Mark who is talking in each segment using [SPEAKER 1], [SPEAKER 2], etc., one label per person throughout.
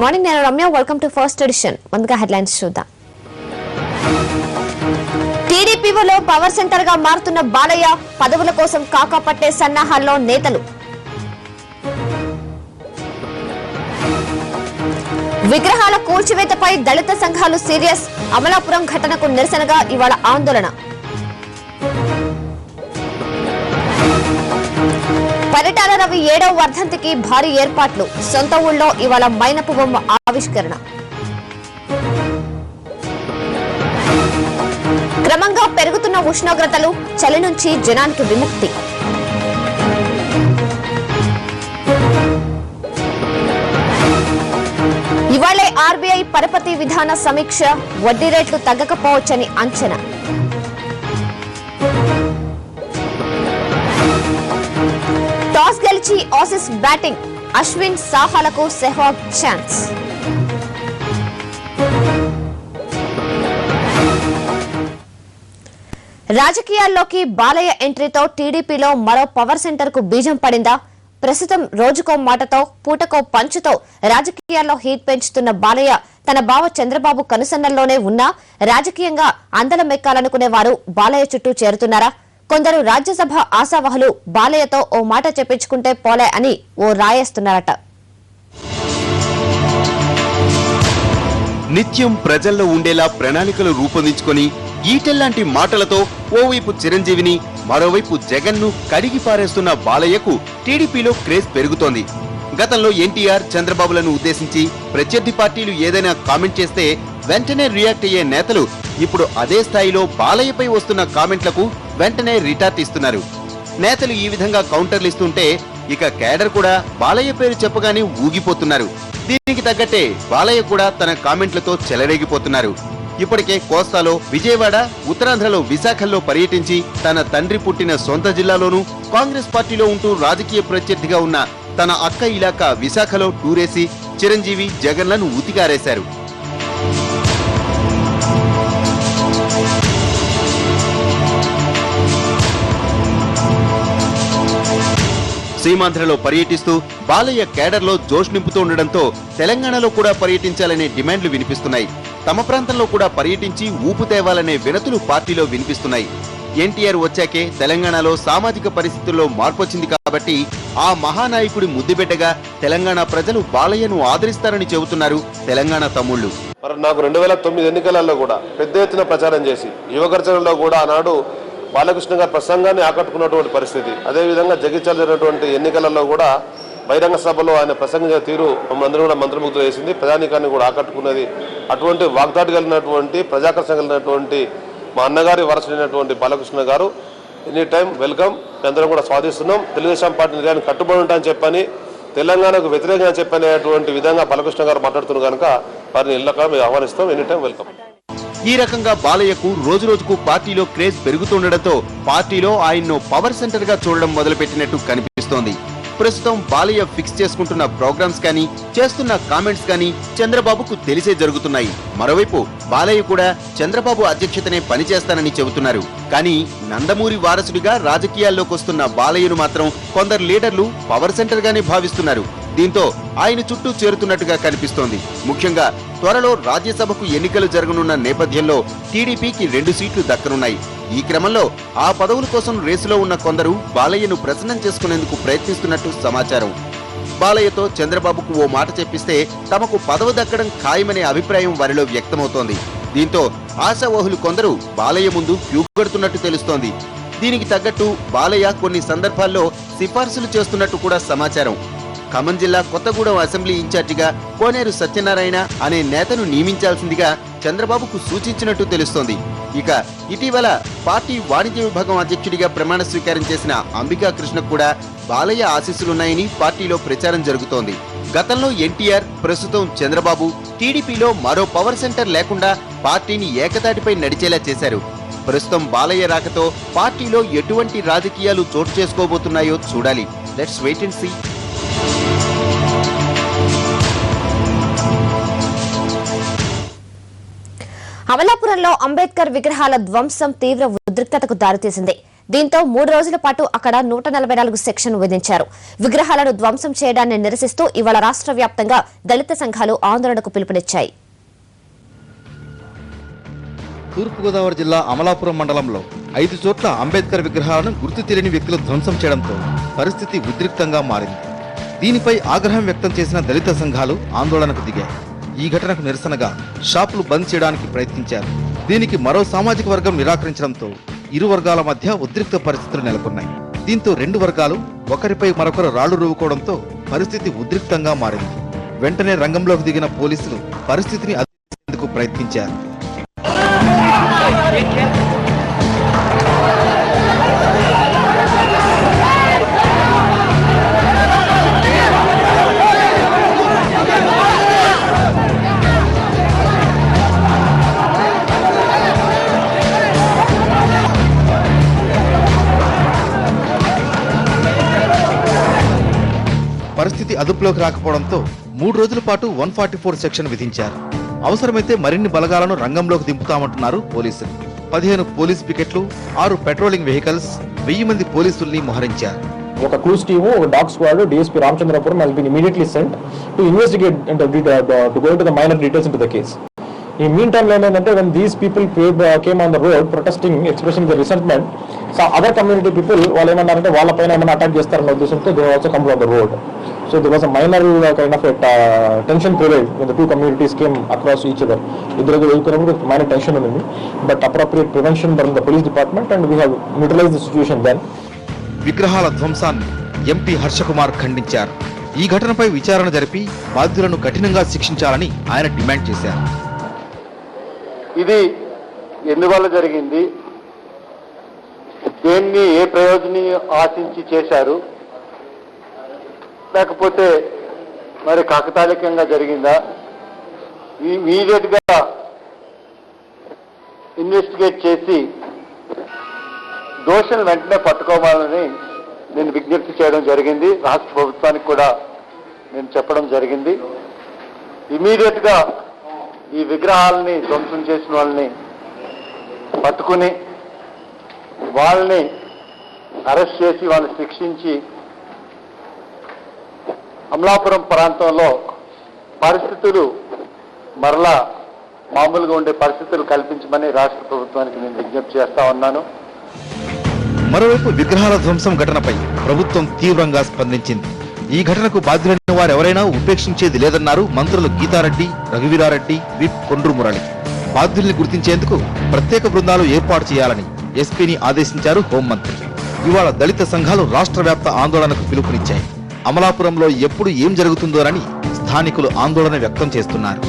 [SPEAKER 1] Good morning, నేను Ramya. Welcome to first edition. ముందుగా headlines చూద్దాం. టీడీపీలో పవర్ సెంటర్ గా మారుతున్న బాలయ్య, పదవుల కోసం కాకా పట్టే సన్నాహాల్లో నేతలు. విగ్రహాల కూల్చివేతపై దళిత సంఘాలు సీరియస్. అమలాపురం ఘటనకు నిరసనగా ఇవాళ ఆందోళన. పరిటాల రవి 7వ వర్ధంతికి భారీ ఏర్పాట్లు. సొంత ఊళ్ళో ఇవాళ మైనపు బొమ్మ ఆవిష్కరణ. క్రమంగా పెరుగుతున్న ఉష్ణోగ్రతలు, చలి నుంచి జనానికి విముక్తి. ఇవాళే ఆర్బీఐ పరపతి విధాన సమీక్ష. వడ్డీ రేట్లు తగ్గకపోవచ్చని అంచనా. టాస్ గెలిచి ఆసీస్ బ్యాటింగ్. అశ్విన్, సాహాలకు సెహ్వాగ్ ఛాన్స్. రాజకీయాల్లోకి బాలయ్య ఎంట్రీతో టీడీపీలో మరో పవర్ సెంటర్ కు బీజం పడిందా? ప్రస్తుతం రోజుకో మాటతో, పూటకో పంచుతో రాజకీయాల్లో హీట్ పెంచుతున్న బాలయ్య తన బావ చంద్రబాబు కనుసన్నల్లోనే ఉన్నా రాజకీయంగా అందలమెక్కాలనుకునే వారు బాలయ్య చుట్టూ చేరుతున్నారా? కొందరు రాజ్యసభ ఆశావహులు బాలయ్యతో ఓ మాట చెప్పించుకుంటే పోలే అని ఓ రాయేస్తున్నారట.
[SPEAKER 2] నిత్యం ప్రజల్లో ఉండేలా ప్రణాళికలు రూపొందించుకొని ఈటెల్లాంటి మాటలతో ఓవైపు చిరంజీవిని, మరోవైపు జగన్ ను కడిగి పారేస్తున్న బాలయ్యకు టీడీపీలో క్రేజ్ పెరుగుతోంది. గతంలో ఎన్టీఆర్, చంద్రబాబులను ఉద్దేశించి ప్రత్యర్థి పార్టీలు ఏదైనా కామెంట్ చేస్తే వెంటనే రియాక్ట్ అయ్యే నేతలు ఇప్పుడు అదే స్థాయిలో బాలయ్యపై వస్తున్న కామెంట్లకు వెంటనే రిటార్ట్ ఇస్తున్నారు. నేతలు ఈ విధంగా కౌంటర్లు ఇస్తుంటే ఇక కేడర్ కూడా బాలయ్య పేరు చెప్పగానే ఊగిపోతున్నారు. దీనికి తగ్గట్టే బాలయ్య కూడా తన కామెంట్లతో చెలరేగిపోతున్నారు. ఇప్పటికే కోస్తాలో, విజయవాడ, ఉత్తరాంధ్రలో, విశాఖల్లో పర్యటించి తన తండ్రి పుట్టిన సొంత జిల్లాలోనూ కాంగ్రెస్ పార్టీలో ఉంటూ రాజకీయ ప్రత్యర్థిగా ఉన్న తన అక్క ఇలాకా విశాఖలో టూరేసి చిరంజీవి, జగన్లను ఉతికారేశారు. సీమాంధ్రలో పర్యటిస్తూ బాలయ్య కేడర్లో జోష్ నింపుతూ ఉండడంతో తెలంగాణలో కూడా పర్యటించాలనే డిమాండ్లు వినిపిస్తున్నాయి. తమ ప్రాంతంలో కూడా పర్యటించి ఊపు తేవాలనే వినతులు పార్టీలో వినిపిస్తున్నాయి. ఎన్టీఆర్ వచ్చాకే తెలంగాణలో సామాజిక పరిస్థితుల్లో మార్పొచ్చింది కాబట్టి ఆ మహానాయకుడి ముద్దుబిడ్డగా తెలంగాణ ప్రజలు బాలయ్యను ఆదరిస్తారని చెబుతున్నారు తెలంగాణ తమ్ముళ్లు.
[SPEAKER 3] మరి నాకు 2009 ఎన్నికలలో కూడా పెద్ద ఎత్తున ప్రచారం చేసి యువగర్జనలో కూడా ఆనాడు బాలకృష్ణ గారి ప్రసంగాన్ని ఆకట్టుకున్నటువంటి పరిస్థితి. అదేవిధంగా జగిత్యాల జరిగినటువంటి ఎన్నికలలో కూడా బహిరంగ సభలో ఆయన ప్రసంగించిన తీరు మమ్మల్ని కూడా మంత్రముగ్ధులు చేసింది, ప్రజానీకాన్ని కూడా ఆకట్టుకున్నది. అటువంటి వాగ్దాటి కలిగినటువంటి, ప్రజాకర్షణ కలిగినటువంటి మా అన్నగారి వరసైనటువంటి బాలకృష్ణ గారు ఎనీ టైం వెల్కమ్. అందరం కూడా స్వాదిస్తున్నాం. తెలుగుదేశం పార్టీ నిర్ణయాన్ని కట్టుబడి ఉంటామని చెప్పని, తెలంగాణకు వ్యతిరేకంగా చెప్పనేటువంటి విధంగా బాలకృష్ణ గారు మాట్లాడుతున్నారు కనుక వారిని ఇళ్ళగా మేము ఆహ్వానిస్తాం. Any time welcome.
[SPEAKER 2] ఈ రకంగా బాలయ్యకు రోజు రోజుకు పార్టీలో క్రేజ్ పెరుగుతుండటంతో పార్టీలో ఆయన్ను పవర్ సెంటర్ గా చూడడం మొదలుపెట్టినట్టు కనిపిస్తోంది. ప్రస్తుతం బాలయ్య ఫిక్స్ చేసుకుంటున్న ప్రోగ్రామ్స్ కానీ, చేస్తున్న కామెంట్స్ కానీ చంద్రబాబుకు తెలిసే జరుగుతున్నాయి. మరోవైపు బాలయ్య కూడా చంద్రబాబు అధ్యక్షతనే పనిచేస్తానని చెబుతున్నారు. కానీ నందమూరి వారసుడిగా రాజకీయాల్లోకి వస్తున్న బాలయ్యను మాత్రం కొందరు లీడర్లు పవర్ సెంటర్ గానే భావిస్తున్నారు. దీంతో ఆయన చుట్టూ చేరుతున్నట్టుగా కనిపిస్తోంది. ముఖ్యంగా త్వరలో రాజ్యసభకు ఎన్నికలు జరగనున్న నేపథ్యంలో టీడీపీకి 2 సీట్లు దక్కనున్నాయి. ఈ క్రమంలో ఆ పదవుల కోసం రేసులో ఉన్న కొందరు బాలయ్యను ప్రసన్నం చేసుకునేందుకు ప్రయత్నిస్తున్నట్టు సమాచారం. బాలయ్యతో చంద్రబాబుకు ఓ మాట చెప్పిస్తే తమకు పదవి దక్కడం ఖాయమనే అభిప్రాయం వారిలో వ్యక్తమవుతోంది. దీంతో ఆశావహులు కొందరు బాలయ్య ముందు క్యూ కడుతున్నట్టు తెలుస్తోంది. దీనికి తగ్గట్టు బాలయ్య కొన్ని సందర్భాల్లో సిఫార్సులు చేస్తున్నట్టు కూడా సమాచారం. ఖమ్మం జిల్లా కొత్తగూడెం అసెంబ్లీ ఇన్ఛార్జిగా కోనేరు సత్యనారాయణ అనే నేతను నియమించాల్సిందిగా చంద్రబాబుకు సూచించినట్టు తెలుస్తోంది. ఇక ఇటీవల పార్టీ వాణిజ్య విభాగం అధ్యక్షుడిగా ప్రమాణ స్వీకారం చేసిన అంబికా కృష్ణకు కూడా బాలయ్య ఆశీస్సులున్నాయని పార్టీలో ప్రచారం జరుగుతోంది. గతంలో ఎన్టీఆర్, ప్రస్తుతం చంద్రబాబు టీడీపీలో మరో పవర్ సెంటర్ లేకుండా పార్టీని ఏకతాటిపై నడిచేలా చేశారు. ప్రస్తుతం బాలయ్య రాకతో పార్టీలో ఎటువంటి రాజకీయాలు చోటు చేసుకోబోతున్నాయో చూడాలి. Let's wait and see.
[SPEAKER 1] అమలాపురంలో అంబేద్కర్ విగ్రహాల ధ్వంసం తీవ్ర ఉద్రిక్తతకు దారితీసింది. దీంతో 3 రోజుల పాటు అక్కడ 144 సెక్షన్ విధించారు. విగ్రహాలను ధ్వంసం చేయడాన్ని నిరసిస్తూ ఇవాళ రాష్ట్ర వ్యాప్తంగా దళిత సంఘాలు ఆందోళనకు పిలుపునిచ్చాయి.
[SPEAKER 4] తూర్పుగోదావరి జిల్లా అమలాపురం మండలంలో 5 చోట్ల అంబేద్కర్ విగ్రహాలను గుర్తు తెలియని వ్యక్తులు ధ్వంసం చేయడంతో పరిస్థితి ఉద్రిక్తంగా మారింది. దీనిపై ఆగ్రహం వ్యక్తం చేసిన దళిత సంఘాలు ఆందోళనకు దిగాయి. ఈ ఘటనకు నిరసనగా షాపులు బంద్ చేయడానికి ప్రయత్నించారు. దీనికి మరో సామాజిక వర్గం నిరాకరించడంతో ఇరు వర్గాల మధ్య ఉద్రిక్త పరిస్థితులు నెలకొన్నాయి. దీంతో 2 వర్గాలు ఒకరిపై మరొకరు రాళ్లు రువ్వుకోవడంతో పరిస్థితి ఉద్రిక్తంగా మారింది. వెంటనే రంగంలోకి దిగిన పోలీసులు పరిస్థితిని అదుపుచేసేందుకు ప్రయత్నించారు. పరిస్థితి అదుపులోకి రాకపోవడంతో 3 రోజుల పాటు 144 సెక్షన్ విధించారు. అవసరమైతే మరిన్ని బలగాలను రంగంలోకి దింపుతామంటున్నారు పోలీసులు. 15 పోలీస్ పికెట్లు, 6 పెట్రోలింగ్ వెహికల్స్, 1000 మంది పోలీసుల్ని మోహరించారు.
[SPEAKER 5] ఒక క్రూజ్ టీము, ఒక dog squad, DSP Ramchandrapuram has been immediately sent to investigate and to go into the minor details into the case. In meantime, when these people came on the road protesting, expressing their resentment, so other community people, వాళ్ళ పైన ఏమైనా attack చేస్తారన్న ఉద్దేశంతో they also come on the road. So there was a minor kind of tension prevailed when the two communities came across each other. ఇద్దరు minor tension ఉంది, but appropriate prevention from the police department and we have neutralized the situation then.
[SPEAKER 4] విగ్రహాల ధ్వంసాన్ని MP Harsha Kumar ఖండించారు. ఈ ఘటనపై విచారణ జరిపి బాధ్యులను కఠినంగా శిక్షించాలని ఆయన డిమాండ్ చేశారు.
[SPEAKER 6] ఇది ఎందువల్ల జరిగింది, దేన్ని ఏ ప్రయోజనం ఆశించి చేశారు, లేకపోతే మరి కాకతాళికంగా జరిగిందా, ఇమీడియట్ గా ఇన్వెస్టిగేట్ చేసి దోషులను వెంటనే పట్టుకోవాలని నేను విజ్ఞప్తి చేయడం జరిగింది. రాష్ట్ర ప్రభుత్వానికి కూడా నేను చెప్పడం జరిగింది. ఇమీడియట్ గా ఈ విగ్రహాలని ధ్వంసం చేసిన వాళ్ళని పట్టుకుని వాళ్ళని అరెస్ట్ చేసి వాళ్ళని శిక్షించి అమలాపురం ప్రాంతంలో పరిస్థితులు మరలా మామూలుగా ఉండే పరిస్థితులు కల్పించమని రాష్ట్ర ప్రభుత్వానికి నేను విజ్ఞప్తి చేస్తా ఉన్నాను.
[SPEAKER 4] మరోవైపు విగ్రహాల ధ్వంసం ఘటనపై ప్రభుత్వం తీవ్రంగా స్పందించింది. ఈ ఘటనకు బాధ్యులైన వారెవరైనా ఉపేక్షించేది లేదన్నారు మంత్రులు గీతారెడ్డి, రఘువీరారెడ్డి, విప్ కొండ్రు మురళి. బాధ్యుల్ని గుర్తించేందుకు ప్రత్యేక బృందాలు ఏర్పాటు చేయాలని ఎస్పీని ఆదేశించారు హోంమంత్రి. ఇవాళ దళిత సంఘాలు రాష్ట్ర వ్యాప్త ఆందోళనకు పిలుపునిచ్చాయి. అమలాపురంలో ఎప్పుడు ఏం జరుగుతుందోనని స్థానికులు ఆందోళన వ్యక్తం చేస్తున్నారు.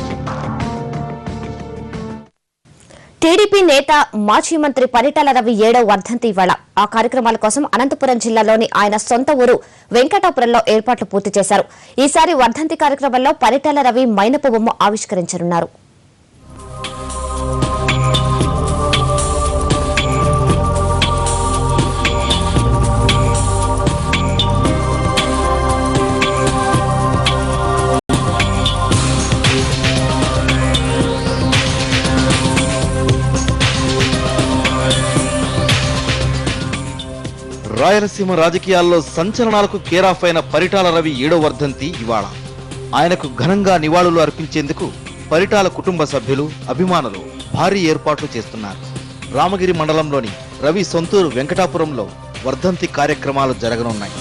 [SPEAKER 1] టీడీపీ నేత మాజీ మంత్రి పరిటాల రవి 7వ వర్ధంతి ఇవాళ. ఆ కార్యక్రమాల కోసం అనంతపురం జిల్లాలోని ఆయన సొంత ఊరు వెంకటాపురంలో ఏర్పాట్లు పూర్తి చేశారు. ఈసారి వర్ధంతి కార్యక్రమంలో పరిటాల రవి మైనపు బొమ్మ ఆవిష్కరించనున్నారు.
[SPEAKER 4] రాయలసీమ రాజకీయాల్లో సంచలనాలకు కేరాఫ్ అయిన పరిటాల రవి 7వ వర్ధంతి ఇవాళ. ఆయనకు ఘనంగా నివాళులు అర్పించేందుకు పరిటాల కుటుంబ సభ్యులు, అభిమానులు భారీ ఏర్పాట్లు చేస్తున్నారు. రామగిరి మండలంలోని రవి సొంతూరు వెంకటాపురంలో వర్ధంతి కార్యక్రమాలు జరగనున్నాయి.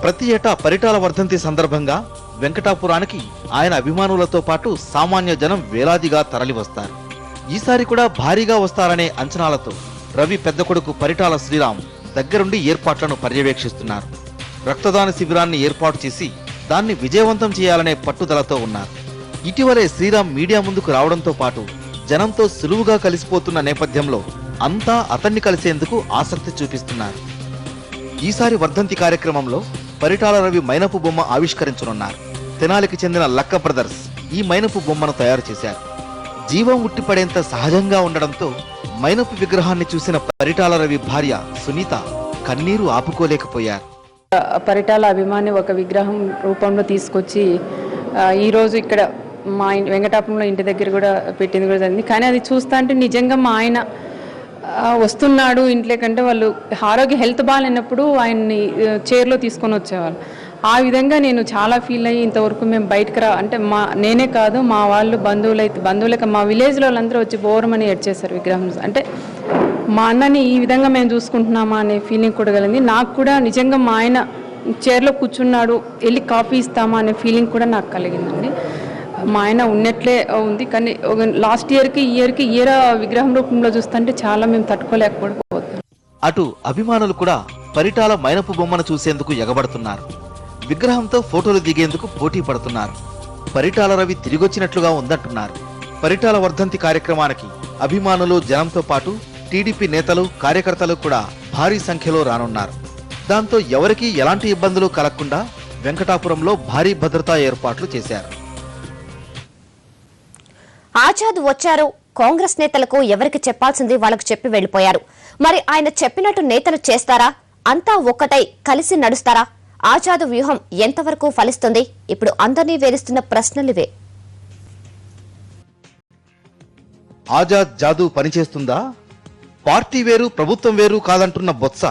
[SPEAKER 4] ప్రతి ఏటా పరిటాల వర్ధంతి సందర్భంగా వెంకటాపురానికి ఆయన అభిమానులతో పాటు సామాన్య జనం వేలాదిగా తరలివస్తారు. ఈసారి కూడా భారీగా వస్తారనే అంచనాలతో రవి పెద్ద కొడుకు పరిటాల శ్రీరామ్ దగ్గరుండి ఏర్పాట్లను పర్యవేక్షిస్తున్నారు. రక్తదాన శిబిరాన్ని ఏర్పాటు చేసి దాన్ని విజయవంతం చేయాలనే పట్టుదలతో ఉన్నారు. ఇటీవలే శ్రీరామ్ మీడియా ముందుకు రావడంతో పాటు జనంతో సులువుగా కలిసిపోతున్న నేపథ్యంలో అంతా అతన్ని కలిసేందుకు ఆసక్తి చూపిస్తున్నారు. ఈసారి వర్ధంతి కార్యక్రమంలో పరిటాల రవి మైనపు బొమ్మ ఆవిష్కరించనున్నారు. తెనాలికి చెందిన లక్క బ్రదర్స్ ఈ మైనపు బొమ్మను తయారు చేశారు. జీవం ఉట్టిపడేంత సహజంగా ఉండడంతో మైనపు విగ్రహాన్ని చూసిన పరిటాల రవి భార్య సునీత కన్నీరు ఆపుకోలేకపోయారు.
[SPEAKER 7] పరిటాల అభిమాని ఒక విగ్రహం రూపంలో తీసుకొచ్చి ఈరోజు ఇక్కడ మా వెంకటాపురంలో ఇంటి దగ్గర కూడా పెట్టింది కూడా జరిగింది. కానీ అది చూస్తా అంటే నిజంగా మా ఆయన వస్తున్నాడు ఇంట్లో కంటే వాళ్ళు హెల్త్ బాగాలేనప్పుడు ఆయన్ని చైర్లో తీసుకొని వచ్చేవాళ్ళు. ఆ విధంగా నేను చాలా ఫీల్ అయ్యి ఇంతవరకు మేము బయటకు అంటే నేనే కాదు మా వాళ్ళు బంధువులకి మా విలేజ్లో వాళ్ళందరూ వచ్చి బోరమని ఏడ్చేశారు విగ్రహం. అంటే మా అన్నని ఈ విధంగా మేము చూసుకుంటున్నామా అనే ఫీలింగ్ కూడా కలిగింది. నాకు కూడా నిజంగా మా ఆయన చైర్లో కూర్చున్నాడు వెళ్ళి కాఫీ ఇస్తామా అనే ఫీలింగ్ కూడా నాకు కలిగిందండి. మా ఆయన ఉన్నట్లే ఉంది. కానీ లాస్ట్ ఇయర్కి విగ్రహం రూపంలో చూస్తుంటే చాలా మేము తట్టుకోలేకపోతున్నాం.
[SPEAKER 4] అటు అభిమానులు కూడా పరిటాల మైనపు బొమ్మను చూసేందుకు ఎగబడుతున్నారు. విగ్రహంతో ఫోటోలు దిగేందుకు పోటీ పడుతున్నారు. పరిటాల రవి తిరిగొచ్చినట్లుగా ఉందంటున్నారు. పరిటాల వర్ధంతి కార్యక్రమానికి అభిమానులు జనంతో పాటు టీడీపీ నేతలు కార్యకర్తలు కూడా భారీ సంఖ్యలో రానున్నారు. దాంతో ఎవరికీ ఎలాంటి ఇబ్బందులు కలగకుండా వెంకటాపురంలో భారీ భద్రతా ఏర్పాట్లు చేశారు.
[SPEAKER 1] ఆజాద్ వచ్చారు. కాంగ్రెస్ నేతలకు ఎవరికి చెప్పాల్సింది వాళ్ళకు చెప్పి వెళ్లిపోయారు. మరి ఆయన చెప్పినట్టు నేతలు చేస్తారా? అంతా ఒక్కటై కలిసి నడుస్తారా? ఆజాద్ వ్యూహం ఎంతవరకు ఫలిస్తుంది? ఇప్పుడు అందరినీ వేధిస్తున్న ప్రశ్నలివే.
[SPEAKER 4] ఆజాద్ జాదూ పనిచేస్తుందా? పార్టీ వేరు ప్రభుత్వం వేరు కాదంటున్న బొత్స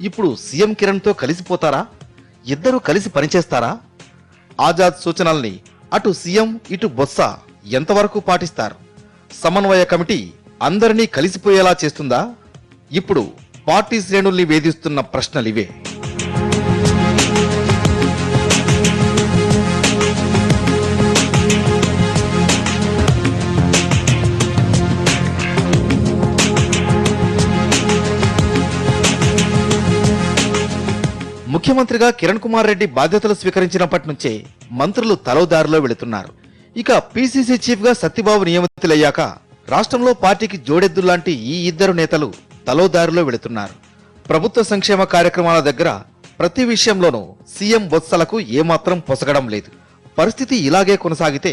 [SPEAKER 4] ఇప్పుడు సీఎం కిరణ్ తో కలిసిపోతారా? ఇద్దరు కలిసి పనిచేస్తారా? ఆజాద్ సూచనల్ని అటు సీఎం ఇటు బొత్స ఎంతవరకు పాటిస్తారు? సమన్వయ కమిటీ అందరినీ కలిసిపోయేలా చేస్తుందా? ఇప్పుడు పార్టీ శ్రేణుల్ని వేధిస్తున్న ప్రశ్నలివే. ముఖ్యమంత్రిగా కిరణ్ కుమార్ రెడ్డి బాధ్యతలు స్వీకరించినప్పటి నుంచే మంత్రులు తలో దారిలో వెళుతున్నారు. ఇక పీసీసీ చీఫ్ గా సత్యబాబు నియమితులయ్యాక రాష్ట్రంలో పార్టీకి జోడెద్దులాంటి ఈ ఇద్దరు నేతలు తలో దారిలో వెళుతున్నారు. ప్రభుత్వ సంక్షేమ కార్యక్రమాల దగ్గర ప్రతి విషయంలోనూ సీఎం బొత్సలకు ఏమాత్రం పొసగడం లేదు. పరిస్థితి ఇలాగే కొనసాగితే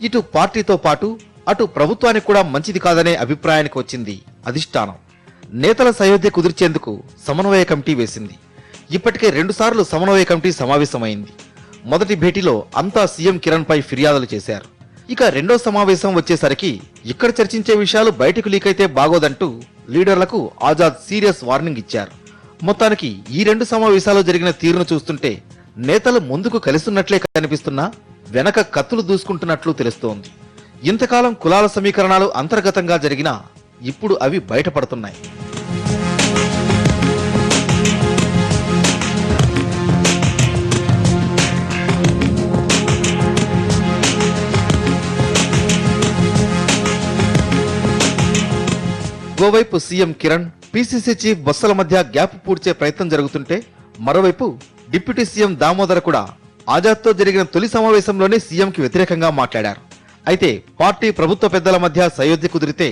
[SPEAKER 4] ఇటు పార్టీతో పాటు అటు ప్రభుత్వానికి కూడా మంచిది కాదనే అభిప్రాయానికి వచ్చింది అధిష్టానం. నేతల సయోధ్య కుదిర్చేందుకు సమన్వయ కమిటీ వేసింది. ఇప్పటికే 2 సార్లు సమన్వయ కమిటీ సమావేశమైంది. మొదటి భేటీలో అంతా సీఎం కిరణ్ పై ఫిర్యాదులు చేశారు. ఇక రెండో సమావేశం వచ్చేసరికి ఇక్కడ చర్చించే విషయాలు బయటకు లీక్ అయితే బాగోదంటూ లీడర్లకు ఆజాద్ సీరియస్ వార్నింగ్ ఇచ్చారు. మొత్తానికి ఈ 2 సమావేశాలు జరిగిన తీరును చూస్తుంటే నేతలు ముందుకు కలిస్తున్నట్లే కనిపిస్తున్నా వెనక కత్తులు దూసుకుంటున్నట్లు తెలుస్తోంది. ఇంతకాలం కులాల సమీకరణాలు అంతర్గతంగా జరిగినా ఇప్పుడు అవి బయటపడుతున్నాయి. ఓవైపు సీఎం కిరణ్ పీసీసీ చీఫ్ బొత్సల మధ్య గ్యాప్ పూడ్చే ప్రయత్నం జరుగుతుంటే మరోవైపు డిప్యూటీ సీఎం దామోదర్ కూడా ఆజాద్తో జరిగిన తొలి సమావేశంలోనే సీఎంకి వ్యతిరేకంగా మాట్లాడారు. అయితే పార్టీ ప్రభుత్వ పెద్దల మధ్య సయోధ్య కుదిరితే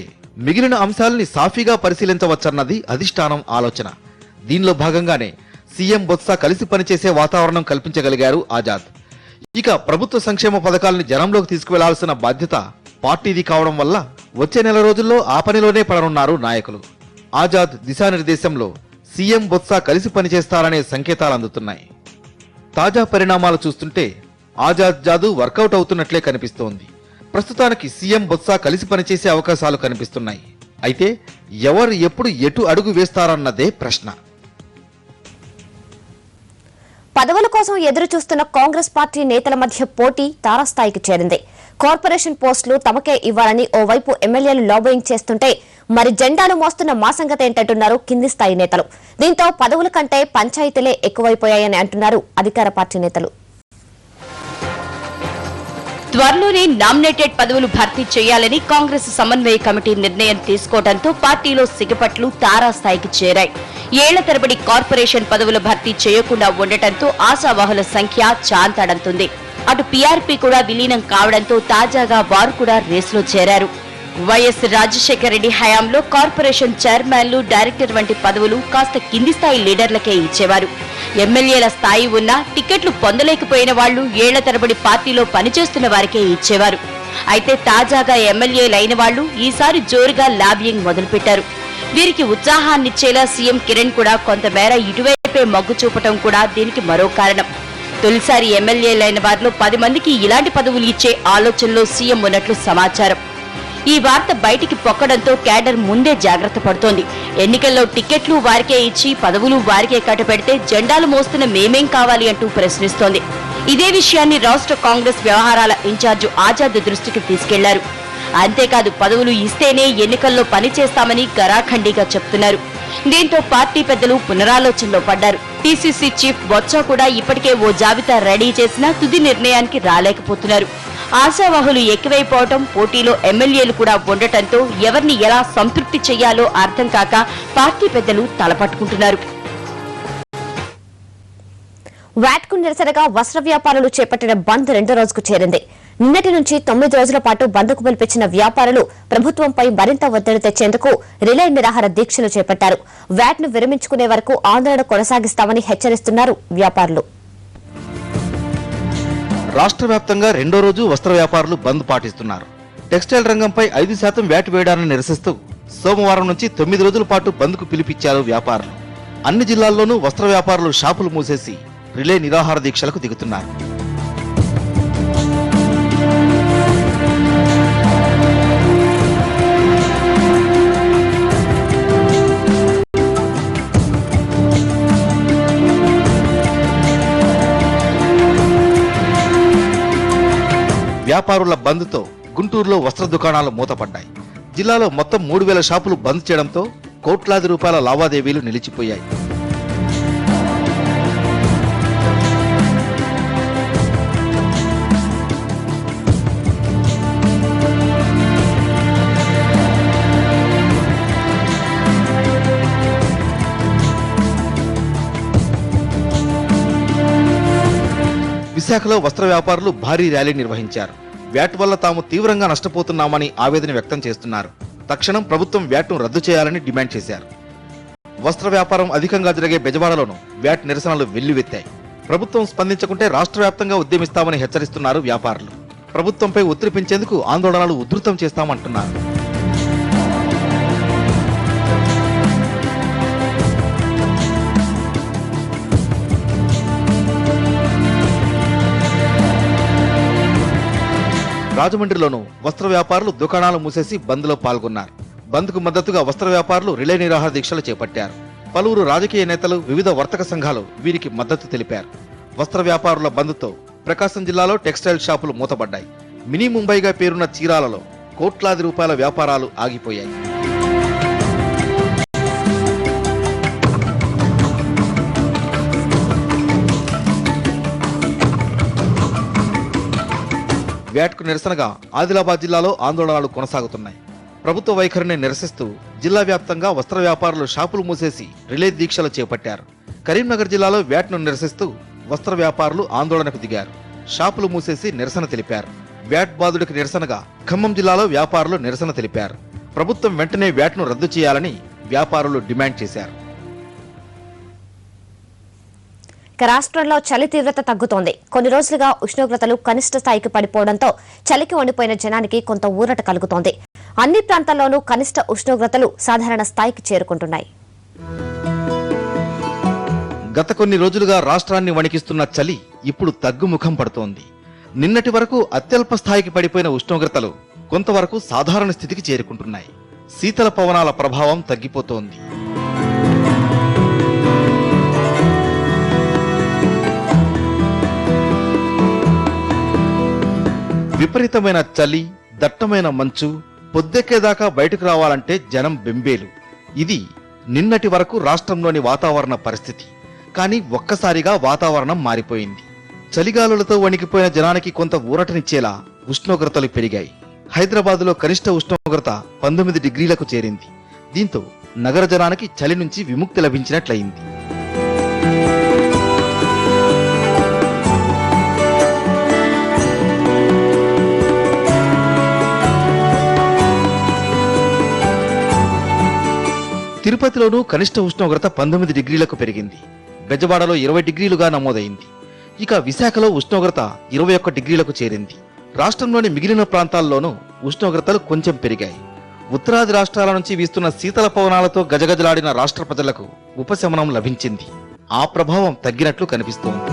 [SPEAKER 4] మిగిలిన అంశాలని సాఫీగా పరిశీలించవచ్చన్నది అధిష్టానం ఆలోచన. దీనిలో భాగంగానే సీఎం బొత్స కలిసి పనిచేసే వాతావరణం కల్పించగలిగారు ఆజాద్. ఇక ప్రభుత్వ సంక్షేమ పథకాలను జనంలోకి తీసుకువెళ్లాల్సిన బాధ్యత పార్టీది కావడం వల్ల వచ్చే నెల రోజుల్లో ఆ పనిలోనే పడనున్నారు నాయకులు. ఆజాద్ దిశానిర్దేశంలో సీఎం బొత్స కలిసి పనిచేస్తారనే సంకేతాలు అందుతున్నాయి. తాజా పరిణామాలు చూస్తుంటే ఆజాద్ జాదూ వర్కౌట్ అవుతున్నట్లే కనిపిస్తోంది. ప్రస్తుతానికి సీఎం బొత్స కలిసి పనిచేసే అవకాశాలు కనిపిస్తున్నాయి. అయితే ఎవరు ఎప్పుడు ఎటు అడుగు వేస్తారన్నదే ప్రశ్న.
[SPEAKER 1] పదవుల కోసం ఎదురు చూస్తున్న కాంగ్రెస్ పార్టీ నేతల మధ్య పోటీ తారాస్థాయికి చేరింది. కార్పొరేషన్ పోస్టులు తమకే ఇవ్వాలని ఓవైపు ఎమ్మెల్యేలు లాబింగ్ చేస్తుంటే మరి జెండాలు మోస్తున్న మా సంగతి ఏంటంటున్నారు కింది స్థాయి నేతలు. దీంతో పదవుల కంటే పంచాయతీలే ఎక్కువైపోయాయని అంటున్నారు అధికార పార్టీ నేతలు.
[SPEAKER 8] త్వరలోనే నామినేటెడ్ పదవులు భర్తీ చేయాలని కాంగ్రెస్ సమన్వయ కమిటీ నిర్ణయం తీసుకోవడంతో పార్టీలో సిగపట్లు తారాస్థాయికి చేరాయి. ఏళ్ల తరబడి కార్పొరేషన్ పదవుల భర్తీ చేయకుండా ఉండటంతో ఆశావాహుల సంఖ్య చాంతాడంతుంది. అటు పీఆర్పీ కూడా విలీనం కావడంతో తాజాగా వారు కూడా రేసులో చేరారు. వైఎస్ రాజశేఖర రెడ్డి హయాంలో కార్పొరేషన్ చైర్మన్లు, డైరెక్టర్ వంటి పదవులు కాస్త కింది స్థాయి లీడర్లకే ఇచ్చేవారు. ఎమ్మెల్యేల స్థాయి ఉన్నా టికెట్లు పొందలేకపోయిన వాళ్లు ఏళ్ల తరబడి పార్టీలో పనిచేస్తున్న వారికే ఇచ్చేవారు. అయితే తాజాగా ఎమ్మెల్యేలు అయిన వాళ్లు ఈసారి జోరుగా లాబియింగ్ మొదలుపెట్టారు. వీరికి ఉత్సాహాన్నిచ్చేలా సీఎం కిరణ్ కూడా కొంతమేర ఇటువైపే మొగ్గు చూపటం కూడా దీనికి మరో కారణం. తొలిసారి ఎమ్మెల్యేలైన వారిలో 10 మందికి ఇలాంటి పదవులు ఇచ్చే ఆలోచనలో సీఎం ఉన్నట్లు సమాచారం. ఈ వార్త బయటికి పొక్కడంతో కేడర్ ముందే జాగ్రత్త పడుతోంది. ఎన్నికల్లో టికెట్లు వారికే ఇచ్చి పదవులు వారికే కట్టపెడితే జెండాలు మోస్తున్న మేమేం కావాలి అంటూ ప్రశ్నిస్తోంది. ఇదే విషయాన్ని రాష్ట్ర కాంగ్రెస్ వ్యవహారాల ఇన్ఛార్జి ఆజాద్ దృష్టికి తీసుకెళ్లారు. అంతేకాదు పదవులు ఇస్తేనే ఎన్నికల్లో పనిచేస్తామని గరాఖండిగా చెప్తున్నారు. దీంతో పార్టీ పెద్దలు పునరాలోచనలో పడ్డారు. టీసీసీ చీఫ్ బొత్స కూడా ఇప్పటికే ఓ జాబితా రెడీ చేసినా తుది నిర్ణయానికి రాలేకపోతున్నారు. ఆశావాహులు ఎక్కువైపోవటం, పోటీలో ఎమ్మెల్యేలు కూడా ఉండటంతో ఎవరిని ఎలా సంతృప్తి చేయాలో అర్థం కాక పార్టీ పెద్దలు తలపట్టుకుంటున్నారు.
[SPEAKER 1] వ్యాట్కు నిరసనగా వస్త్ర వ్యాపారులు చేపట్టిన బంద్ 2వ రోజుకు చేరింది. నిన్నటి నుంచి 9 రోజుల పాటు బంద్కు పిలిపించిన వ్యాపారులు ప్రభుత్వంపై మరింత ఒత్తిడి తెచ్చేందుకు రిలే నిరాహార దీక్షలు చేపట్టారు. వ్యాట్ను విరమించుకునే వరకు ఆందోళన కొనసాగిస్తామని హెచ్చరిస్తున్నారు వ్యాపారులు.
[SPEAKER 4] రాష్ట్ర వ్యాప్తంగా 2వ రోజు వస్త్ర వ్యాపారులు బంద్ పాటిస్తున్నారు. టెక్స్టైల్ రంగంపై 5% వ్యాట్ వేయడాన్ని నిరసిస్తూ సోమవారం నుంచి 9 రోజుల పాటు బంద్కు పిలిపించారు వ్యాపారులు. అన్ని జిల్లాల్లోనూ వస్త్ర వ్యాపారులు షాపులు మూసేసి రిలే నిరాహార దీక్షలకు దిగుతున్నారు. వ్యాపారుల బంద్తో గుంటూరులో వస్త్ర దుకాణాలు మూతపడ్డాయి. జిల్లాలో మొత్తం 3000 షాపులు బంద్ చేయడంతో కోట్లాది రూపాయల లావాదేవీలు నిలిచిపోయాయి. విశాఖలో వస్త్ర వ్యాపారులు భారీ ర్యాలీ నిర్వహించారు. వ్యాట్ వల్ల తాము తీవ్రంగా నష్టపోతున్నామని ఆవేదన వ్యక్తం చేస్తున్నారు. తక్షణం ప్రభుత్వం వ్యాట్ను రద్దు చేయాలని డిమాండ్ చేశారు. వస్త్ర వ్యాపారం అధికంగా జరిగే బెజవాడలోనూ వ్యాట్ నిరసనలు వెల్లువెత్తాయి. ప్రభుత్వం స్పందించకుంటే రాష్ట్ర వ్యాప్తంగా ఉద్యమిస్తామని హెచ్చరిస్తున్నారు వ్యాపారులు. ప్రభుత్వంపై ఒత్తిడి పెంచేందుకు ఆందోళనలు ఉధృతం చేస్తామంటున్నారు. రాజమండ్రిలోనూ వస్త్ర వ్యాపారులు దుకాణాలు మూసేసి బంద్లో పాల్గొన్నారు. బంద్కు మద్దతుగా వస్త్ర వ్యాపారులు రిలే నిరాహార దీక్షలు చేపట్టారు. పలువురు రాజకీయ నేతలు, వివిధ వర్తక సంఘాలు వీరికి మద్దతు తెలిపారు. వస్త్ర వ్యాపారుల బంద్తో ప్రకాశం జిల్లాలో టెక్స్టైల్ షాపులు మూతపడ్డాయి. మినీ ముంబైగా పేరున్న చీరాలలో కోట్లాది రూపాయల వ్యాపారాలు ఆగిపోయాయి. వ్యాట్కు నిరసనగా ఆదిలాబాద్ జిల్లాలో ఆందోళనలు కొనసాగుతున్నాయి. ప్రభుత్వ వైఖరిని నిరసిస్తూ జిల్లా వ్యాప్తంగా వస్త్ర వ్యాపారులు షాపులు మూసేసి రిలే దీక్షలు చేపట్టారు. కరీంనగర్ జిల్లాలో వ్యాట్ను నిరసిస్తూ వస్త్ర వ్యాపారులు ఆందోళనకు దిగారు. షాపులు మూసేసి నిరసన తెలిపారు. వ్యాట్ బాధుడికి నిరసనగా ఖమ్మం జిల్లాలో వ్యాపారులు నిరసన తెలిపారు. ప్రభుత్వం వెంటనే వ్యాట్ను రద్దు చేయాలని వ్యాపారులు డిమాండ్ చేశారు.
[SPEAKER 1] రాష్ట్రంలో చలి తీవ్రత తగ్గుతోంది. కొన్ని రోజులుగా ఉష్ణోగ్రతలు కనిష్ట స్థాయికి పడిపోవడంతో చలికి వణిపోయిన జనానికి కొంత ఊరట కలుగుతోంది. అన్ని ప్రాంతాల్లోనూ కనిష్ట ఉష్ణోగ్రతలు సాధారణ స్థాయికి చేరుకుంటున్నాయి.
[SPEAKER 4] గత కొన్ని రోజులుగా రాష్ట్రాన్ని వణికిస్తున్న చలి ఇప్పుడు తగ్గుముఖం పడుతోంది. నిన్నటి వరకు అత్యల్ప స్థాయికి పడిపోయిన ఉష్ణోగ్రతలు కొంతవరకు సాధారణ స్థితికి చేరుకుంటున్నాయి. శీతల పవనాల ప్రభావం తగ్గిపోతోంది. విపరీతమైన చలి, దట్టమైన మంచు, పొద్దెక్కేదాకా బయటకు రావాలంటే జనం బెంబేలు. ఇది నిన్నటి వరకు రాష్ట్రంలోని వాతావరణ పరిస్థితి. కానీ ఒక్కసారిగా వాతావరణం మారిపోయింది. చలిగాలులతో వణికిపోయిన జనానికి కొంత ఊరటనిచ్చేలా ఉష్ణోగ్రతలు పెరిగాయి. హైదరాబాదులో కనిష్ట ఉష్ణోగ్రత 19 డిగ్రీలకు చేరింది. దీంతో నగర జనానికి చలి నుంచి విముక్తి లభించినట్లయింది. తిరుపతిలోనూ కనిష్ట ఉష్ణోగ్రత 19 డిగ్రీలకు పెరిగింది. బెజవాడలో 20 డిగ్రీలుగా నమోదైంది. ఇక విశాఖలో ఉష్ణోగ్రత 21 డిగ్రీలకు చేరింది. రాష్ట్రంలోని మిగిలిన ప్రాంతాల్లోనూ ఉష్ణోగ్రతలు కొంచెం పెరిగాయి. ఉత్తరాది రాష్ట్రాల నుంచి వీస్తున్న శీతల పవనాలతో గజగజలాడిన రాష్ట్ర ప్రజలకు ఉపశమనం లభించింది. ఆ ప్రభావం తగ్గినట్లు కనిపిస్తోంది.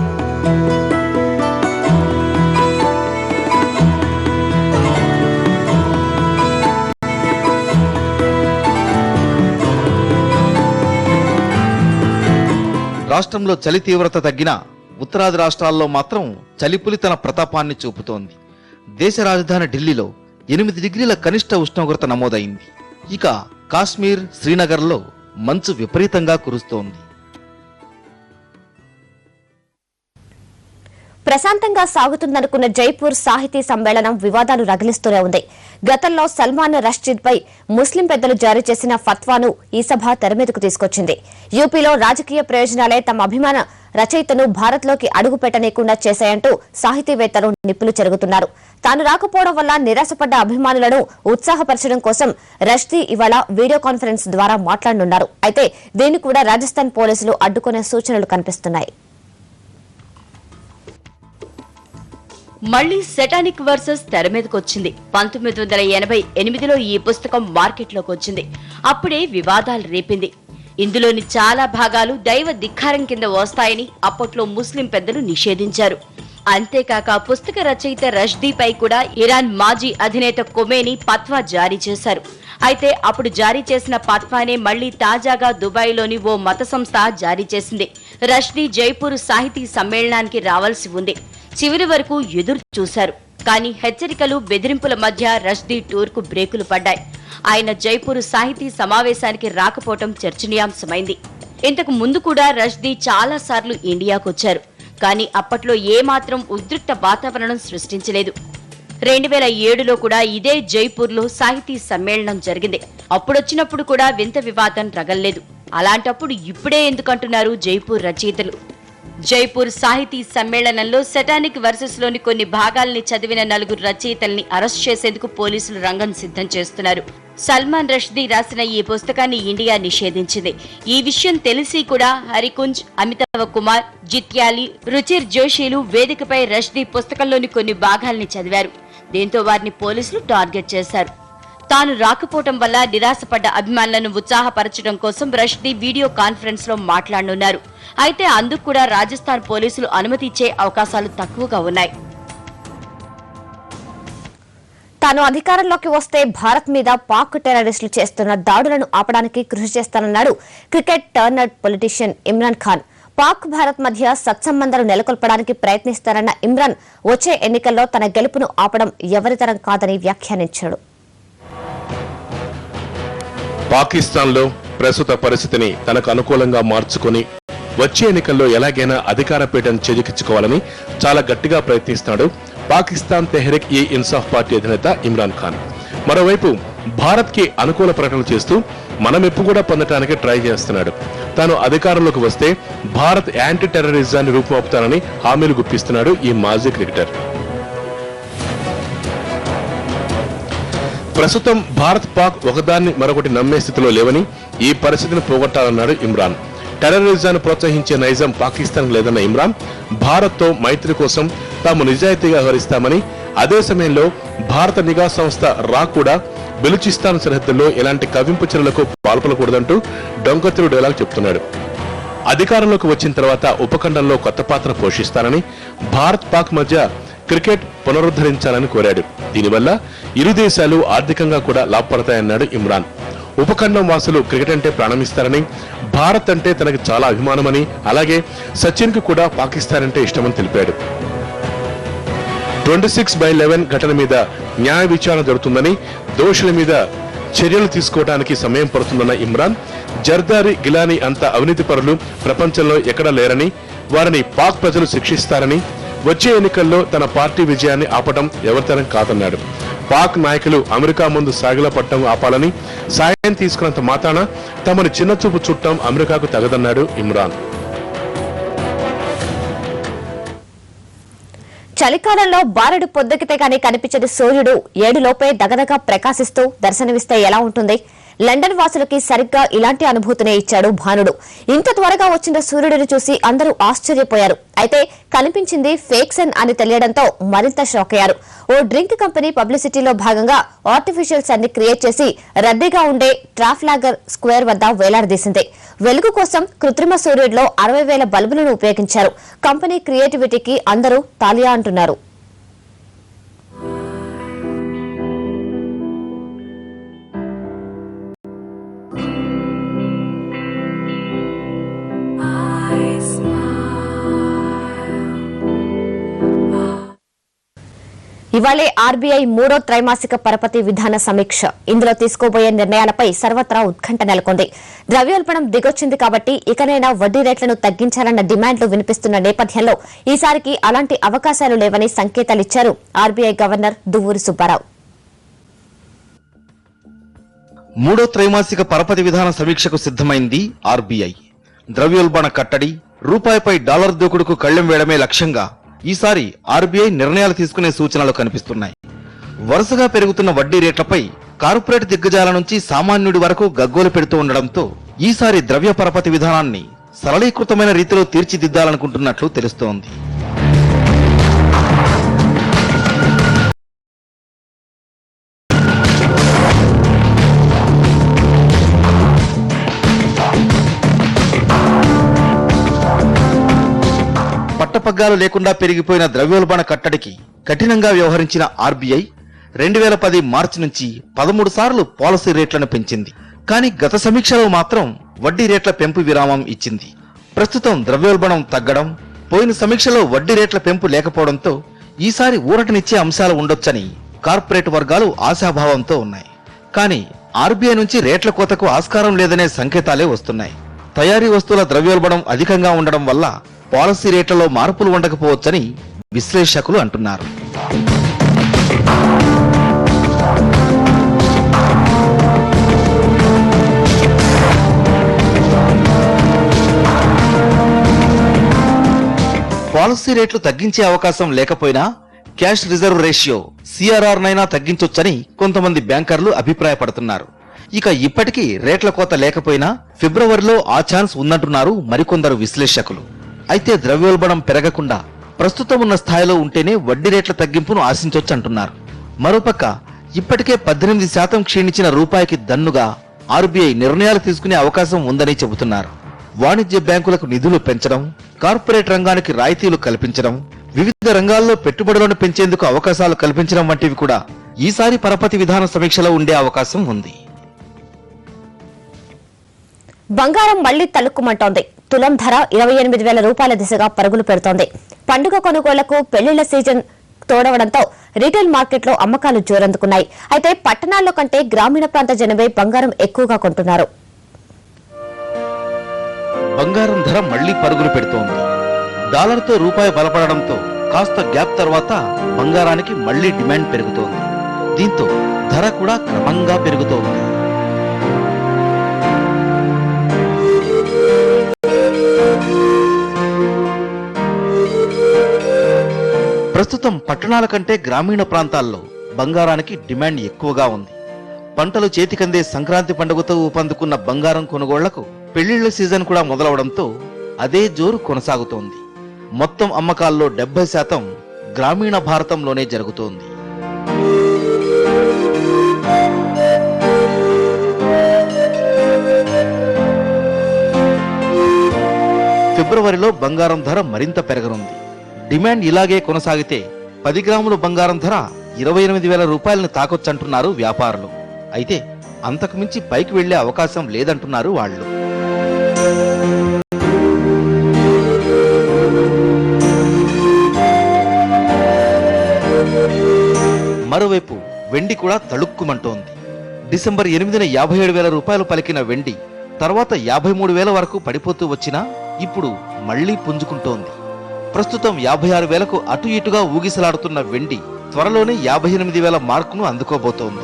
[SPEAKER 4] రాష్ట్రంలో చలి తీవ్రత తగ్గిన ఉత్తరాది రాష్ట్రాల్లో మాత్రం చలిపులి తన ప్రతాపాన్ని చూపుతోంది. దేశ రాజధాని ఢిల్లీలో 8 డిగ్రీల కనిష్ట ఉష్ణోగ్రత నమోదైంది. ఇక కాశ్మీర్, శ్రీనగర్లో మంచు విపరీతంగా కురుస్తోంది.
[SPEAKER 1] ప్రశాంతంగా సాగుతుందనుకున్న జైపూర్ సాహితీ సమ్మేళనం వివాదాలు రగిలిస్తూనే ఉంది. గతంలో సల్మాన్ రషీద్ పై ముస్లిం పెద్దలు జారీ చేసిన ఫత్వాను ఈ సభ తెరమీదకు తీసుకొచ్చింది. యూపీలో రాజకీయ ప్రయోజనాలే తమ అభిమాన రచయితను భారత్లోకి అడుగు పెట్టనీయకుండా చేశాయంటూ సాహితీవేత్తలు నిప్పులు చెరుగుతున్నారు. తాను రాకపోవడం వల్ల నిరాశపడ్డ అభిమానులను ఉత్సాహపరచడం కోసం రష్దీ ఇవాళ వీడియో కాన్ఫరెన్స్ ద్వారా మాట్లాడనున్నారు. అయితే దీన్ని కూడా రాజస్థాన్ పోలీసులు అడ్డుకునే సూచనలు కనిపిస్తున్నాయి.
[SPEAKER 8] మళ్లీ సెటానిక్ వర్సెస్ తెర మీదకొచ్చింది. 1988లో ఈ పుస్తకం మార్కెట్లోకి వచ్చింది. అప్పుడే వివాదాలు రేపింది. ఇందులోని చాలా భాగాలు దైవ ధిక్కారం కింద వస్తాయని అప్పట్లో ముస్లిం పెద్దలు నిషేధించారు. అంతేకాక పుస్తక రచయిత రష్దీపై కూడా ఇరాన్ మాజీ అధినేత ఖొమేనీ ఫత్వా జారీ చేశారు. అయితే అప్పుడు జారీ చేసిన ఫత్వానే మళ్లీ తాజాగా దుబాయ్లోని ఓ మత సంస్థ జారీ చేసింది. రష్దీ జైపూర్ సాహితీ సమ్మేళనానికి రావాల్సి ఉంది. చివరి వరకు ఎదురు చూశారు. కానీ హెచ్చరికలు, బెదిరింపుల మధ్య రష్దీ టూర్కు బ్రేకులు పడ్డాయి. ఆయన జైపూర్ సాహితీ సమావేశానికి రాకపోవటం చర్చనీయాంశమైంది. ఇంతకు ముందు కూడా రష్దీ చాలా సార్లు ఇండియాకొచ్చారు. కానీ అప్పట్లో ఏమాత్రం ఉద్రిక్త వాతావరణం సృష్టించలేదు. 2007లో కూడా ఇదే జైపూర్లో సాహితీ సమ్మేళనం జరిగింది. అప్పుడొచ్చినప్పుడు కూడా వింత వివాదం రగల్లేదు. అలాంటప్పుడు ఇప్పుడే ఎందుకంటున్నారు జైపూర్ రచయితలు? జైపూర్ సాహితీ సమ్మేళనంలో సెటానిక్ వర్సెస్ లోని కొన్ని భాగాల్ని చదివిన 4 రచయితల్ని అరెస్ట్ చేసేందుకు పోలీసులు రంగం సిద్ధం చేస్తున్నారు. సల్మాన్ రష్దీ రాసిన ఈ పుస్తకాన్ని ఇండియా నిషేధించింది. ఈ విషయం తెలిసి కూడా హరికుంజ్, అమితావ్ కుమార్, జిత్యాలి, రుచిర్ జోషిలు వేదికపై రష్దీ పుస్తకంలోని కొన్ని భాగాల్ని చదివారు. దీంతో వారిని పోలీసులు టార్గెట్ చేశారు. తాను రాకపోవటం వల్ల నిరాశపడ్డ అభిమానులను ఉత్సాహపరచడం కోసం రష్దీ వీడియో కాన్ఫరెన్స్ లో మాట్లాడనున్నారు. అయితే అందుకు కూడా రాజస్థాన్ పోలీసులు అనుమతి ఇచ్చే అవకాశాలు తక్కువగా ఉన్నాయి.
[SPEAKER 1] తాను అధికారంలోకి వస్తే భారత్ మీద పాక్ టెర్రరిస్టులు చేస్తున్న దాడులను ఆపడానికి కృషి చేస్తానన్నాడు cricket turner politician Imran Khan. Pak Bharat మధ్య సత్సంబంధాలు నెలకొల్పడానికి ప్రయత్నిస్తారన్న ఇమ్రాన్ వచ్చే ఎన్నికల్లో తన గెలుపును ఆపడం ఎవరితరం కాదని వ్యాఖ్యానించాడు.
[SPEAKER 9] పాకిస్తాన్లో ప్రస్తుత పరిస్థితిని తనకు అనుకూలంగా మార్చుకుని వచ్చే ఎన్నికల్లో ఎలాగైనా అధికార పీఠం చేజిక్కించుకోవాలని చాలా గట్టిగా ప్రయత్నిస్తున్నాడు పాకిస్తాన్ తెహ్రీక్ ఈ ఇన్సాఫ్ పార్టీ అధినేత ఇమ్రాన్ ఖాన్. మరోవైపు భారత్ కి అనుకూల ప్రకటనలు చేస్తూ మన మెప్పు కూడా పొందడానికి ట్రై చేస్తున్నాడు. తాను అధికారంలోకి వస్తే భారత్ యాంటీ టెర్రరిజాన్ని రూపుమాపుతానని హామీలు గుప్పిస్తున్నాడు ఈ మాజీ క్రికెటర్. ప్రస్తుతం భారత్ పాక్ ఒకదాన్ని మరొకటి నమ్మే స్థితిలో లేవని, ఈ పరిస్థితిని పోగొట్టాలన్నాడు ఇమ్రాన్. టెర్రరిజాన్ని ప్రోత్సహించే నైజం పాకిస్తాన్ లేదన్న ఇమ్రాన్ భారత్తో మైత్రి కోసం తాము నిజాయితీగా వ్యవహరిస్తామని, అదే సమయంలో భారత నిఘా సంస్థ రా కూడా బెలూచిస్తాన్ సరిహద్దుల్లో ఎలాంటి కవ్వింపు చర్యలకు పాల్పడకూడదంటూ డొంకతిరు డైలాగ్ చెప్తున్నాడు. అధికారంలోకి వచ్చిన తర్వాత ఉపఖండంలో కొత్త పాత్ర పోషిస్తానని, భారత్ పాక్ మధ్య క్రికెట్ పునరుద్ధరించాలని కోరాడు. దీనివల్ల ఇరు దేశాలు ఆర్థికంగా కూడా లాభపడతాయన్నాడు ఇమ్రాన్. ఉపఖండం వాసులు క్రికెట్ అంటే ప్రాణమిస్తారని, భారత్ అంటే తనకు చాలా అభిమానమని, అలాగే సచిన్ కు కూడా పాకిస్తాన్ అంటే ఇష్టమని తెలిపాడు. 26/11 ఘటన మీద న్యాయ విచారణ జరుగుతుందని, దోషుల మీద చర్యలు తీసుకోవడానికి సమయం పడుతుందన్న ఇమ్రాన్, జర్దారి, గిలానీ అంత అవినీతి పరులు ప్రపంచంలో ఎక్కడా లేరని, వారిని పాక్ ప్రజలు శిక్షిస్తారని, వచ్చే ఎన్నికల్లో తన పార్టీ విజయాన్ని ఆపడం ఎవరితరం కాదన్నాడు. పాక్ నాయకులు అమెరికా ముందు సాగిలపట్టం ఆపాలని, సాయం తీసుకున్నంత మాత్రాన తమను చిన్నచూపు చుట్టం అమెరికాకు తగదన్నాడు ఇమ్రాన్.
[SPEAKER 1] చలికాలంలో బారెడు పొద్దుకితే కానీ కనిపించని సూర్యుడు 7 లోపే దగదగా ప్రకాశిస్తూ దర్శనమిస్తే ఎలా ఉంటుంది? లండన్ వాసులకి సరిగ్గా ఇలాంటి అనుభూతినే ఇచ్చాడు భానుడు. ఇంత త్వరగా వచ్చిన సూర్యుడిని చూసి అందరూ ఆశ్చర్యపోయారు. అయితే కనిపించింది ఫేక్ సన్ అని తెలియడంతో మరింత షాక్ అయ్యారు. ఓ డ్రింక్ కంపెనీ పబ్లిసిటీలో భాగంగా ఆర్టిఫిషియల్ సన్ ని క్రియేట్ చేసి రద్దీగా ఉండే ట్రాఫ్లాగర్ స్క్వేర్ వద్ద వేలాడదీసింది. వెలుగు కోసం కృత్రిమ సూర్యుడిలో 60,000 బల్బులను ఉపయోగించారు. కంపెనీ క్రియేటివిటీకి అందరూ తాలియా అంటున్నారు. ఇవాళే ఆర్బీఐ 3వ త్రైమాసిక పరపతి విధాన సమీక్ష. ఇందులో తీసుకోబోయే నిర్ణయాలపై సర్వత్రా ఉత్కంఠ నెలకొంది. ద్రవ్యోల్బణం దిగొచ్చింది కాబట్టి ఇకనైనా వడ్డీ రేట్లను తగ్గించాలన్న డిమాండ్లు వినిపిస్తున్న నేపథ్యంలో ఈసారికి అలాంటి అవకాశాలు లేవని సంకేతాలిచ్చారు ఆర్బీఐ గవర్నర్ దువ్వూరి సుబ్బారావు.
[SPEAKER 4] 3వ త్రైమాసిక పరపతి విధాన సమీక్షకు సిద్ధమైంది ఆర్బీఐ. ద్రవ్యోల్బణ కట్టడి, రూపాయిపై డాలర్ దూకుడుకు కళ్లెం వేయడమే లక్ష్యంగా ఈసారి ఆర్బీఐ నిర్ణయాలు తీసుకునే సూచనలు కనిపిస్తున్నాయి. వరుసగా పెరుగుతున్న వడ్డీ రేట్లపై కార్పొరేట్ దిగ్గజాల నుంచి సామాన్యుడి వరకు గగ్గోలు పెడుతూ ఉండడంతో ఈసారి ద్రవ్య పరపతి విధానాన్ని సరళీకృతమైన రీతిలో తీర్చిదిద్దాలనుకుంటున్నట్లు తెలుస్తోంది. పట్టపగ్గాలు లేకుండా పెరిగిపోయిన ద్రవ్యోల్బణ కట్టడికి కఠినంగా వ్యవహరించిన ఆర్బీఐ 2010 మార్చి నుంచి 13 సార్లు పాలసీ రేట్లను పెంచింది. కానీ గత సమీక్షలో మాత్రం వడ్డీ రేట్ల పెంపు విరామం ఇచ్చింది. ప్రస్తుతం ద్రవ్యోల్బణం తగ్గడం, పోయిన సమీక్షలో వడ్డీ రేట్ల పెంపు లేకపోవడంతో ఈసారి ఊరటనిచ్చే అంశాలు ఉండొచ్చని కార్పొరేట్ వర్గాలు ఆశాభావంతో ఉన్నాయి. కానీ ఆర్బీఐ నుంచి రేట్ల కోతకు ఆస్కారం లేదనే సంకేతాలే వస్తున్నాయి. తయారీ వస్తువుల ద్రవ్యోల్బణం అధికంగా ఉండడం వల్ల పాలసీ రేట్లలో మార్పులు ఉండకపోవచ్చని విశ్లేషకులు అంటున్నారు. పాలసీ రేట్లు తగ్గించే అవకాశం లేకపోయినా క్యాష్ రిజర్వ్ రేషియో సిఆర్ఆర్ నైనా తగ్గించొచ్చని కొంతమంది బ్యాంకర్లు అభిప్రాయపడుతున్నారు. ఇక ఇప్పటికీ రేట్ల కోత లేకపోయినా ఫిబ్రవరిలో ఆ ఛాన్స్ ఉందంటున్నారు మరికొందరు విశ్లేషకులు. అయితే ద్రవ్యోల్బణం పెరగకుండా ప్రస్తుతం ఉన్న స్థాయిలో ఉంటేనే వడ్డీ రేట్ల తగ్గింపును ఆశించొచ్చంటున్నారు. మరోపక్క ఇప్పటికే 18% క్షీణించిన రూపాయికి దన్నుగా ఆర్బీఐ నిర్ణయాలు తీసుకునే అవకాశం ఉందని చెబుతున్నారు. వాణిజ్య బ్యాంకులకు నిధులు పెంచడం, కార్పొరేట్ రంగానికి రాయితీలు కల్పించడం, వివిధ రంగాల్లో పెట్టుబడులను పెంచేందుకు అవకాశాలు కల్పించడం వంటివి కూడా ఈసారి పరపతి విధాన సమీక్షలో ఉండే అవకాశం ఉంది.
[SPEAKER 1] బంగారం మళ్లీ తలుక్కుమంటోంది. తులం ధర 28,000 రూపాయల దిశగా పరుగులు పెడుతోంది. పండుగ కొనుగోళ్లకు పెళ్లిళ్ల సీజన్ తోడవడంతో రీటైల్ మార్కెట్లో అమ్మకాలు జోరందుకున్నాయి. అయితే పట్టణాల్లో కంటే గ్రామీణ ప్రాంత జనమే బంగారం ఎక్కువగా కొంటున్నారు.
[SPEAKER 4] బంగారం ధర మళ్లీ పరుగులు పెడుతోంది. డాలర్తో రూపాయి బలపడడంతో కాస్త గ్యాప్ తర్వాత బంగారానికి మళ్లీ డిమాండ్ పెరుగుతోంది. దీంతో ధర కూడా క్రమంగా పెరుగుతోంది. ప్రస్తుతం పట్టణాల కంటే గ్రామీణ ప్రాంతాల్లో బంగారానికి డిమాండ్ ఎక్కువగా ఉంది. పంటలు చేతికందే సంక్రాంతి పండుగతో ఊపందుకున్న బంగారం కొనుగోళ్లకు పెళ్లిళ్ల సీజన్ కూడా మొదలవడంతో అదే జోరు కొనసాగుతోంది. మొత్తం అమ్మకాల్లో 70% గ్రామీణ భారతంలోనే జరుగుతోంది. ఫిబ్రవరిలో బంగారం ధర మరింత పెరగనుంది. డిమాండ్ ఇలాగే కొనసాగితే 10 గ్రాముల బంగారం ధర 28,000 రూపాయలను తాకొచ్చంటున్నారు వ్యాపారులు. అయితే అంతకు మించి పైకి వెళ్లే అవకాశం లేదంటున్నారు వాళ్ళు. మరోవైపు వెండి కూడా తళుక్కుమంటోంది. డిసెంబర్ 8న 57,000 రూపాయలు పలికిన వెండి తర్వాత 53,000 వరకు పడిపోతూ వచ్చినా ఇప్పుడు మళ్లీ పుంజుకుంటోంది. ప్రస్తుతం 56,000కు అటు ఇటుగా ఊగిసలాడుతున్న వెండి త్వరలోనే 58,000 మార్కును అందుకోబోతోంది.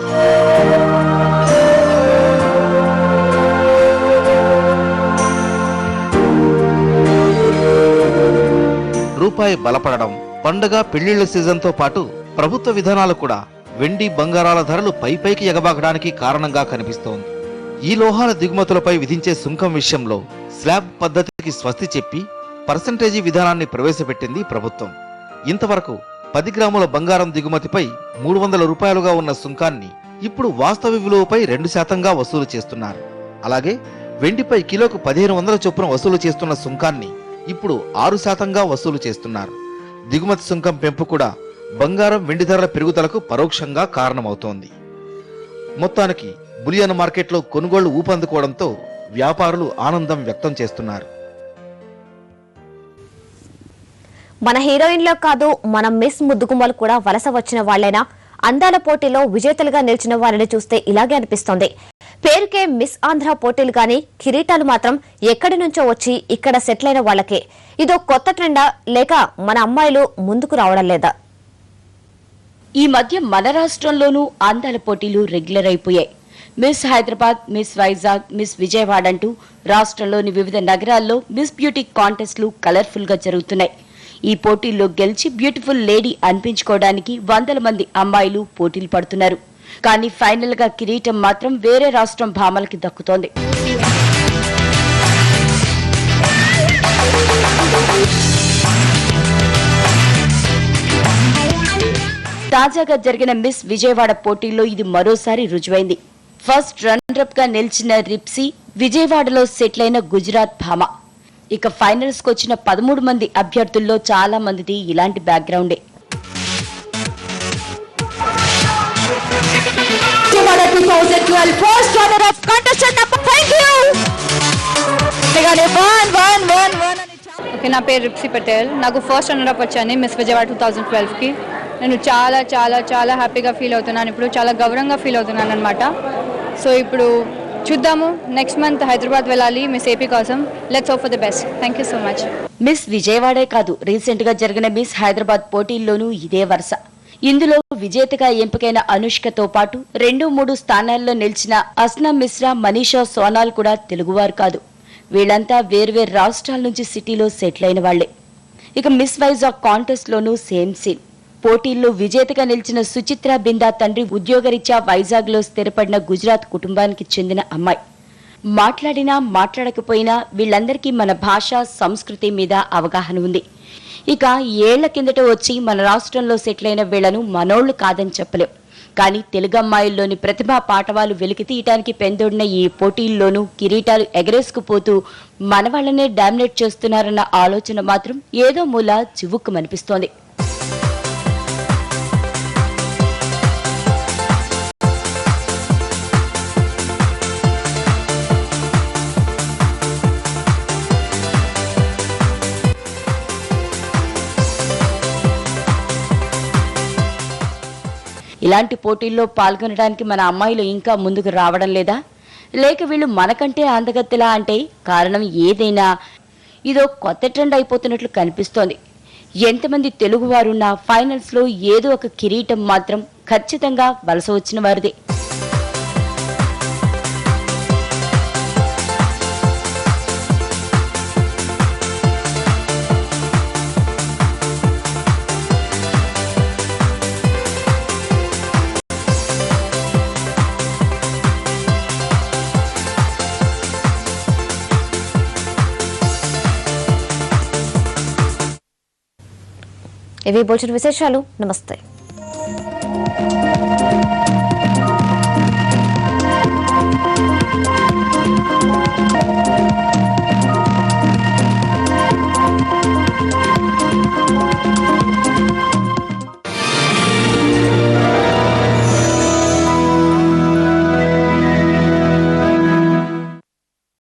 [SPEAKER 4] రూపాయి బలపడడం, పండగ పెళ్లిళ్ల సీజన్తో పాటు ప్రభుత్వ విధానాలు కూడా వెండి బంగారాల ధరలు పైపైకి ఎగబాకడానికి కారణంగా కనిపిస్తోంది. ఈ లోహాల దిగుమతులపై విధించే సుంకం విషయంలో స్లాబ్ పద్ధతికి స్వస్తి చెప్పి పర్సంటేజీ విధానాన్ని ప్రవేశపెట్టింది ప్రభుత్వం. ఇంతవరకు 10 గ్రాముల బంగారం దిగుమతిపై 300 రూపాయలుగా ఉన్న సుంకాన్ని ఇప్పుడు వాస్తవ విలువపై 2% వసూలు చేస్తున్నారు. అలాగే వెండిపై కిలోకు 1500 చొప్పున వసూలు చేస్తున్న సుంకాన్ని ఇప్పుడు 6% వసూలు చేస్తున్నారు. దిగుమతి సుంకం పెంపు కూడా బంగారం వెండి ధరల పెరుగుదలకు పరోక్షంగా కారణమవుతోంది. మొత్తానికి బులియన్ మార్కెట్లో కొనుగోళ్లు ఊపందుకోవడంతో వ్యాపారులు ఆనందం వ్యక్తం చేస్తున్నారు.
[SPEAKER 1] మన హీరోయిన్లో కాదు, మన మిస్ ముద్దుగుమ్మలు కూడా వలస వచ్చిన వాళ్లేనా? అందాల పోటీలో విజేతలుగా నిలిచిన వారిని చూస్తే ఇలాగే అనిపిస్తోంది. పేరుకే మిస్ ఆంధ్ర పోటీలు గాని కిరీటాలు మాత్రం ఎక్కడి నుంచో వచ్చి ఇక్కడ సెటిల్ అయిన వాళ్లకే. ఇదో కొత్త ట్రెండా, లేక మన అమ్మాయిలు ముందుకు రావడం లేదా?
[SPEAKER 8] ఈ మధ్య మన రాష్ట్రంలోనూ అందాల పోటీలు రెగ్యులర్ అయిపోయాయి. Miss Hyderabad, miss Vizag, miss Vijayawada అంటూ రాష్ట్రంలోని వివిధ నగరాల్లో మిస్ బ్యూటీ కాంటెస్ట్లు కలర్ఫుల్ గా జరుగుతున్నాయి. ఈ పోటీల్లో గెలిచి బ్యూటిఫుల్ లేడీ అనిపించుకోవడానికి 100 మంది అమ్మాయిలు పోటీలు పడుతున్నారు. కానీ ఫైనల్ గా కిరీటం మాత్రం వేరే రాష్ట్రం భామలకి దక్కుతోంది. తాజాగా జరిగిన మిస్ విజయవాడ పోటీల్లో ఇది మరోసారి రుజువైంది. ఫస్ట్ రన్నరప్ గా నిలిచిన రిప్సీ విజయవాడలో సెటిల్ అయిన గుజరాత్ భామ. ఇక ఫైనల్స్ కు వచ్చిన 13 మంది అభ్యర్థుల్లో చాలా మందిది ఇలాంటి బ్యాక్గ్రౌండే.
[SPEAKER 10] నా పేరు రిప్సీ పటేల్. నాకు ఫస్ట్ రన్నరప్ వచ్చాను మిస్ విజయవాడ 2012కి. నేను చాలా చాలా చాలా హ్యాపీగా ఫీల్ అవుతున్నాను. ఇప్పుడు చాలా గౌరవంగా ఫీల్ అవుతున్నాను అనమాట. సో ఇప్పుడు చూద్దాము, నెక్స్ట్ మంత్ హైదరాబాద్ వెళ్ళాలి మిస్ ఏపీ కోసం. Let's hope for the best. Thank you so much.
[SPEAKER 8] Miss విజయవాడే కాదు, రీసెంట్ గా జరిగిన మిస్ హైదరాబాద్ పోటీల్లోనూ ఇదే వరుస. ఇందులో విజేతగా ఎంపికైన అనుష్కతో పాటు 2-3 స్థానాల్లో నిలిచిన అస్నా మిశ్రా, మనీషా సోనాల్ కూడా తెలుగువారు కాదు. వీళ్లంతా వేర్వేరు రాష్ట్రాల నుంచి సిటీలో సెటిల్ అయిన వాళ్లే. ఇక మిస్ వైజాగ్ కాంటెస్ట్ లోనూ సేమ్ సీన్. పోటీల్లో విజేతగా నిలిచిన సుచిత్ర బిందా తండ్రి ఉద్యోగరీత్యా వైజాగ్ లో స్థిరపడిన గుజరాత్ కుటుంబానికి చెందిన అమ్మాయి. మాట్లాడినా మాట్లాడకపోయినా వీళ్ళందరికీ మన భాష, సంస్కృతి మీద అవగాహన ఉంది. ఇక ఏళ్ల కిందట వచ్చి మన రాష్ట్రంలో సెటిల్ అయిన వీళ్లను మనోళ్లు కాదని చెప్పలేం. కానీ తెలుగు అమ్మాయిల్లోని ప్రతిభా పాటవాలు వెలికి తీయటానికి పెందొడిన ఈ పోటీల్లోనూ కిరీటాలు ఎగరేసుకుపోతూ మనవాళ్లనే డామినేట్ చేస్తున్నారన్న ఆలోచన మాత్రం ఏదో మూల చివుక్కుమనిపిస్తోంది. ఇలాంటి పోటీల్లో పాల్గొనడానికి మన అమ్మాయిలు ఇంకా ముందుకు రావడం లేదా? లేక వీళ్ళు మనకంటే అందగత్తెలా? అంటే కారణం ఏదైనా ఇదో కొత్త ట్రెండ్ అయిపోతున్నట్లు కనిపిస్తోంది. ఎంతమంది తెలుగువారున్నా ఫైనల్స్ లో ఏదో ఒక కిరీటం మాత్రం ఖచ్చితంగా వలస వచ్చిన వారిదే.
[SPEAKER 1] ఇవి బోల్చిన విశేషాలు. నమస్తే.